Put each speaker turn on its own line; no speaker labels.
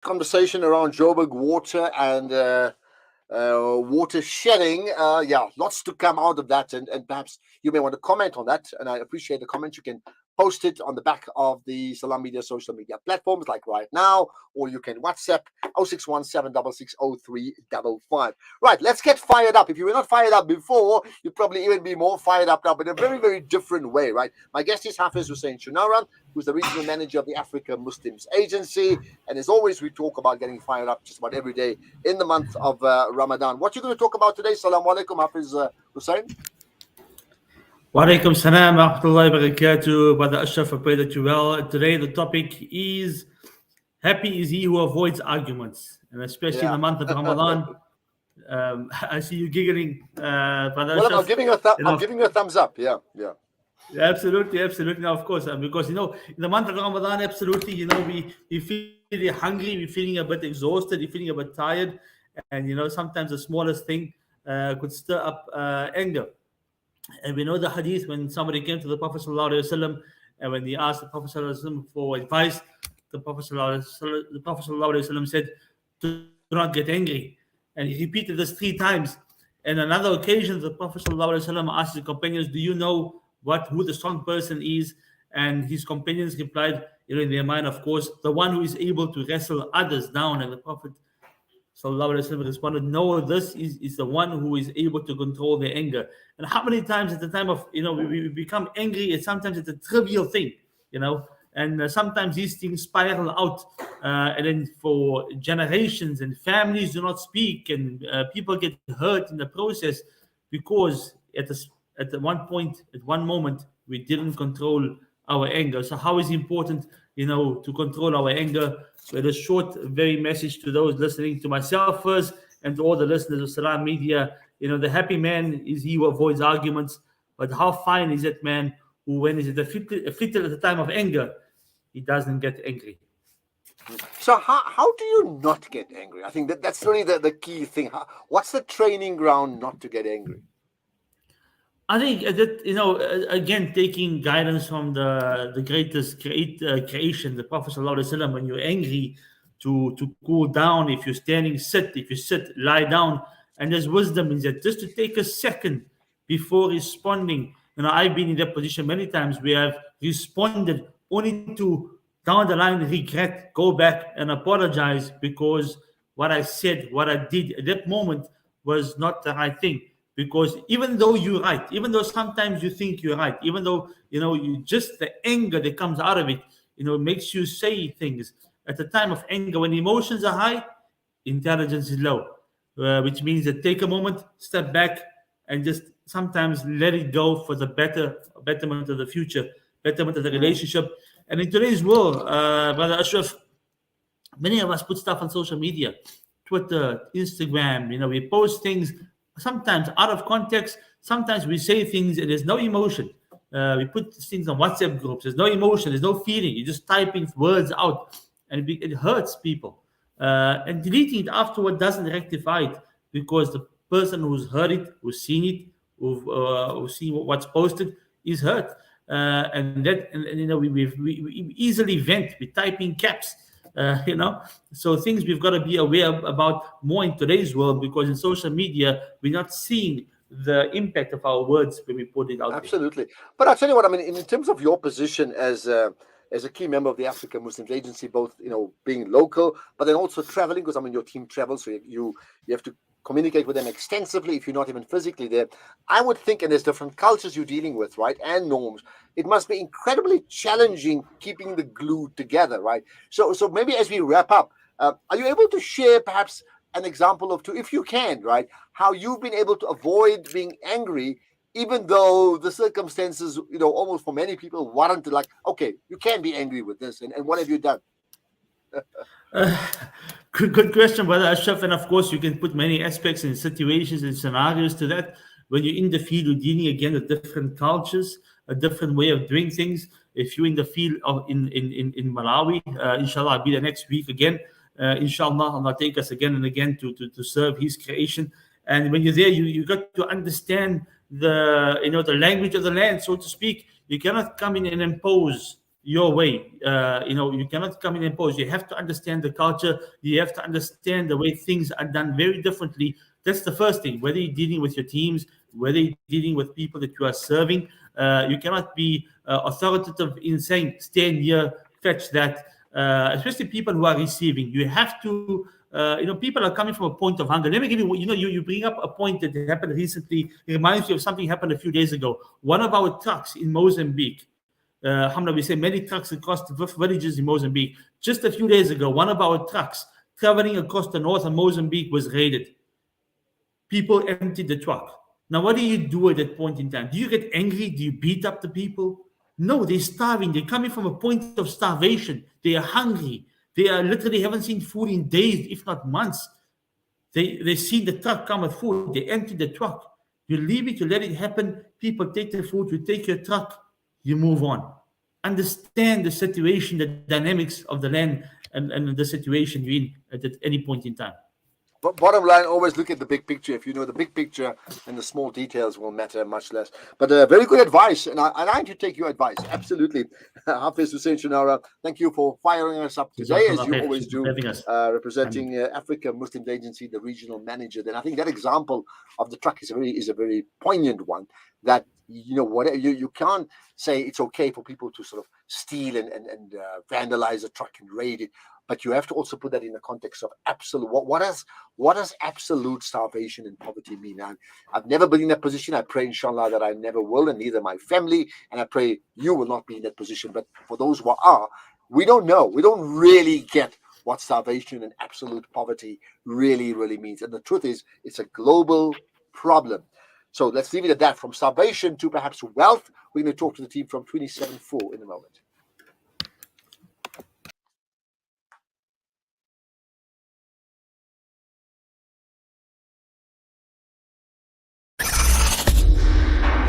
conversation around Joburg water and water shedding. Yeah, lots to come out of that, and perhaps you may want to comment on that. And I appreciate the comment. You can post it on the back of the Salam Media social media platforms, like right now, or you can WhatsApp 0617660355. Right, let's get fired up. If you were not fired up before, you'd probably even be more fired up now, but in a very, very different way, right? My guest is Hafiz Hussain Choonara, who's the regional manager of the Africa Muslims Agency. And as always, we talk about getting fired up just about every day in the month of Ramadan. What are you going to talk about today? Salaam alaikum, Hafiz Hussain.
Wa alaikum salam wa rahmatullahi wa barakatuh. Brother Ashraf, I pray that you well. Today the topic is happy is he who avoids arguments. And especially in the month of Ramadan. I see you giggling, Brother
Well,
Ashraf.
I'm giving you a thumbs up. Yeah.
Absolutely. Now, of course, because in the month of Ramadan, absolutely, we feel hungry, we're feeling a bit exhausted, we're feeling a bit tired, and sometimes the smallest thing could stir up anger. And we know the hadith when somebody came to the Prophet ﷺ, and when he asked the Prophet ﷺ for advice, the Prophet ﷺ said, "Do not get angry," and he repeated this 3 times. And another occasion, the Prophet ﷺ asked his companions, "Do you know who the strong person is?" And his companions replied, in their mind, of course, the one who is able to wrestle others down. And the Prophet ﷺ responded, "No, this is the one who is able to control their anger." And how many times at the time of we become angry, and sometimes it's a trivial thing, and sometimes these things spiral out, and then for generations and families do not speak, and people get hurt in the process because at one point, at one moment, we didn't control our anger. So how is it important, to control our anger? With a short, very message to those listening, to myself first, and to all the listeners of Salam Media. The happy man is he who avoids arguments, but how fine is that man who, when is afflicted at the time of anger, he doesn't get angry.
So how do you not get angry? I think that's really the key thing. What's the training ground not to get angry?
I think that again, taking guidance from the greatest creation, the Prophet ﷺ, when you're angry, to cool down. If you're standing, sit. If you sit, lie down. And there's wisdom in that. Just to take a second before responding. I've been in that position many times where I've responded only to down the line regret, go back and apologize because what I said, what I did at that moment was not the right thing. Because even though you're right, even though sometimes you think you're right, even though you just the anger that comes out of it, makes you say things at the time of anger. When emotions are high, intelligence is low, which means that take a moment, step back, and just sometimes let it go for the betterment of the future, betterment of the relationship. And in today's world, Brother Ashraf, many of us put stuff on social media, Twitter, Instagram. We post things sometimes out of context. Sometimes we say things and there's no emotion. We put things on WhatsApp groups. There's no emotion. There's no feeling. You're just typing words out, and it hurts people. And deleting it afterward doesn't rectify it because the person who's heard it, who's seen it, who's seen what's posted is hurt. We easily vent. We type in caps. So things we've got to be aware about more in today's world, because in social media we're not seeing the impact of our words when we put it out.
Absolutely. But I'll tell you what, I mean, in terms of your position as a key member of the African Muslims Agency, both being local but then also traveling, because your team travels, so you have to communicate with them extensively if you're not even physically there. I would think, and there's different cultures you're dealing with, right, and norms, it must be incredibly challenging keeping the glue together, right? So maybe as we wrap up, are you able to share perhaps an example of two, if you can, right, how you've been able to avoid being angry, even though the circumstances, almost for many people warrant like, okay, you can be angry with this, and what have you done?
Good question, Brother Ashraf. And of course, you can put many aspects and situations and scenarios to that. When you're in the field, you're dealing again with different cultures, a different way of doing things. If you're in the field of in Malawi, inshallah, I'll be there next week again. Inshallah, Allah take us again and again to serve His creation. And when you're there, you got to understand the language of the land, so to speak. You cannot come in and impose your way. You cannot come in and impose. You have to understand the culture. You have to understand the way things are done very differently. That's the first thing. Whether you're dealing with your teams, whether you're dealing with people that you are serving, you cannot be authoritative in saying, stand here, fetch that. Especially people who are receiving. You have to. People are coming from a point of hunger. Let me give you. You bring up a point that happened recently. It reminds me of something happened a few days ago. One of our trucks in Mozambique. Hamna, we say many trucks across the villages in Mozambique. Just a few days ago, one of our trucks traveling across the north of Mozambique was raided. People emptied the truck. Now, what do you do at that point in time? Do you get angry? Do you beat up the people? No, they're starving. They're coming from a point of starvation. They are hungry. They are literally haven't seen food in days, if not months. They see the truck come with food. They empty the truck. You leave it, you let it happen. People take the food, you take your truck, you move on. Understand the situation, the dynamics of the land and the situation you're in at any point in time.
But bottom line, always look at the big picture. If you know the big picture, and the small details will matter much less. But very good advice, and I need to take your advice. Absolutely. Hafiz, Hussain, Choonara, thank you for firing us up today, as you always do, representing Africa Muslims Agency, the regional manager. Then I think that example of the truck is a very poignant one. That whatever you can't say it's okay for people to sort of steal and vandalize a truck and raid it. But you have to also put that in the context of absolute. What does absolute starvation and poverty mean? I've never been in that position. I pray, inshallah, that I never will, and neither my family. And I pray you will not be in that position. But for those who are, we don't know. We don't really get what starvation and absolute poverty really, really means. And the truth is, it's a global problem. So let's leave it at that. From starvation to perhaps wealth, we're going to talk to the team from 27-4 in a moment.